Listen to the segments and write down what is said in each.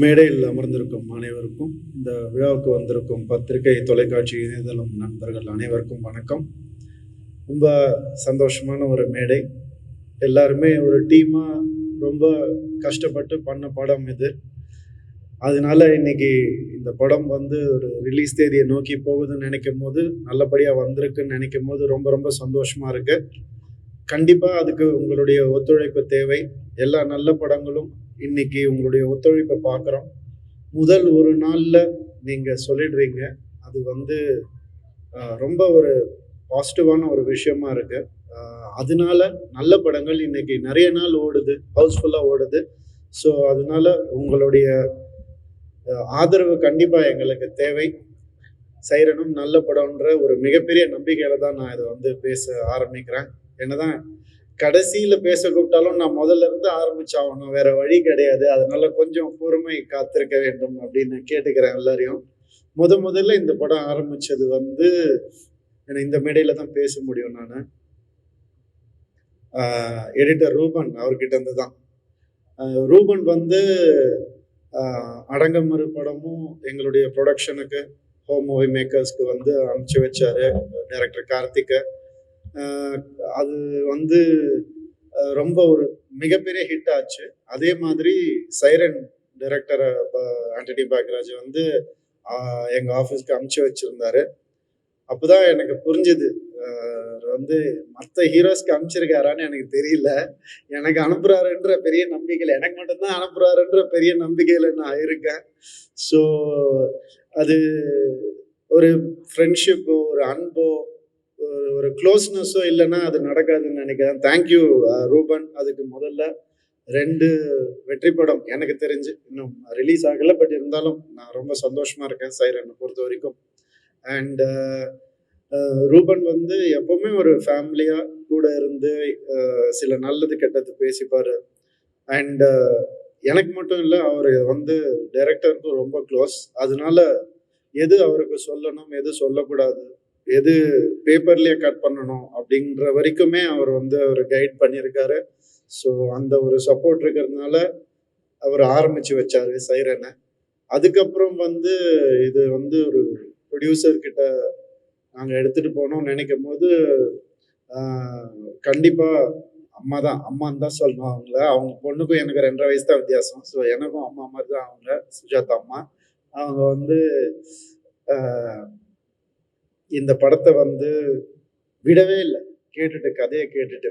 மேடையில் அமர்ந்திருக்கும் அனைவருக்கும், இந்த விழாவுக்கு வந்திருக்கும் பத்திரிகை, தொலைக்காட்சி, இணையதளம் நண்பர்கள் அனைவருக்கும் வணக்கம். ரொம்ப சந்தோஷமான ஒரு மேடை. எல்லாருமே ஒரு டீமா ரொம்ப கஷ்டப்பட்டு பண்ண படம் இது. அதனால இன்னைக்கு இந்த படம் வந்து ஒரு ரிலீஸ் தேதியை நோக்கி போகுதுன்னு நினைக்கும்போது, நல்லபடியா வந்திருக்குன்னு நினைக்கும்போது ரொம்ப ரொம்ப சந்தோஷமா இருக்கு. கண்டிப்பா அதுக்கு உங்களுடைய ஒத்துழைப்பு தேவை. எல்லா நல்ல படங்களும் இன்னைக்கு உங்களுடைய ஒத்துழைப்பை பார்க்குறோம். முதல் ஒரு நாள்ல நீங்க சொல்லிடுறீங்க. அது வந்து ரொம்ப ஒரு பாசிட்டிவான ஒரு விஷயமா இருக்கு. அதனால நல்ல படங்கள் இன்னைக்கு நிறைய நாள் ஓடுது, ஹவுஸ்ஃபுல்லா ஓடுது. ஸோ அதனால உங்களுடைய ஆதரவு கண்டிப்பா எங்களுக்கு தேவை. சைரனும் நல்ல படம்ன்ற ஒரு மிகப்பெரிய நம்பிக்கையில தான் நான் இதை வந்து பேச ஆரம்பிக்கிறேன். என்னதான் கடைசியில பேச கூப்பிட்டாலும் நான் முதல்ல இருந்து ஆரம்பிச்சாகணும், வேற வழி கிடையாது. அதனால கொஞ்சம் பொறுமை காத்திருக்க வேண்டும் அப்படின்னு கேட்டுக்கிறேன் எல்லாரையும். முதல்ல இந்த படம் ஆரம்பிச்சது வந்து இந்த மேடையில தான் பேச முடியும் நானு. எடிட்டர் ரூபன் அவர்கிட்ட இருந்து தான். ரூபன் வந்து அடங்கமறு படமும் எங்களுடைய ப்ரொடக்ஷனுக்கு, ஹோம் மூவி மேக்கர்ஸ்க்கு வந்து அனுப்பிச்சு வச்சாரு டைரக்டர் கார்த்திகை. அது வந்து ரொம்ப ஒரு மிகப்பெரிய ஹிட் ஆச்சு. அதே மாதிரி சைரன் டைரக்டர் ஆண்டனி பாக்யராஜ் வந்து எங்க ஆஃபீஸ்க்கு அனுப்பிச்சு வச்சிருந்தாரு. அப்போதான் எனக்கு புரிஞ்சுது, வந்து மற்ற ஹீரோஸ்க்கு அனுப்பிச்சிருக்காரான்னு எனக்கு தெரியல. எனக்கு அனுப்புறாருன்ற பெரிய நம்பிக்கையில், எனக்கு மட்டும்தான் அனுப்புறாருன்ற பெரிய நம்பிக்கையில் நான் இருக்கேன். ஸோ அது ஒரு ஃப்ரெண்ட்ஷிப்போ, ஒரு அன்போ, ஒரு க்ளோஸ்னஸோ இல்லைன்னா அது நடக்காதுன்னு நினைக்கிறேன். தேங்க்யூ ரூபன். அதுக்கு முதல்ல 2 வெற்றி படம் எனக்கு தெரிஞ்சு இன்னும் ரிலீஸ் ஆகலை. பட் இருந்தாலும் நான் ரொம்ப சந்தோஷமா இருக்கேன் சைரனை பொறுத்த வரைக்கும். அண்ட் ரூபன் வந்து எப்பவுமே ஒரு ஃபேமிலியா கூட இருந்து சில நல்லது கெட்டது பேசிப்பாரு. அண்ட் எனக்கு மட்டும் இல்லை, அவர் வந்து டைரக்டருக்கும் ரொம்ப க்ளோஸ். அதனால எது அவருக்கு சொல்லணும், எது சொல்லக்கூடாது, எது பேப்பர்லயே கட் பண்ணணும் அப்படின்ற வரைக்குமே அவர் வந்து அவர் கைட் பண்ணியிருக்காரு. ஸோ அந்த ஒரு சப்போர்ட் இருக்கிறதுனால அவர் ஆரம்பிச்சு வச்சாரு சைரனை. அதுக்கப்புறம் வந்து இது வந்து ஒரு ப்ரொடியூசர் கிட்ட நாங்கள் எடுத்துட்டு போனோம்னு நினைக்கும் போது கண்டிப்பா அம்மான்னு தான் சொல்லணும் அவங்கள. அவங்க பொண்ணுக்கும் எனக்கு 2.5 வயசு தான் வித்தியாசம். ஸோ எனக்கும் அம்மா மாதிரி தான் அவங்க, சுஜாதா அம்மா. அவங்க வந்து இந்த படத்தை வந்து விடவே இல்லை. கதையை கேட்டுட்டு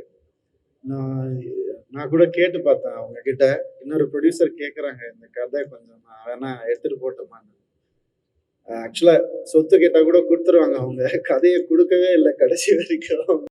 நான் கூட கேட்டு பார்த்தேன் அவங்க கிட்ட. இன்னொரு ப்ரொடியூசர் கேட்குறாங்க, இந்த கதை கொஞ்சம் நான் வேணா எடுத்துட்டு போட்டோமான்னு. ஆக்சுவலா சொத்து கேட்டா கூட கொடுத்துருவாங்க அவங்க. கதையை கொடுக்கவே இல்லை கடைசி வரைக்கும்.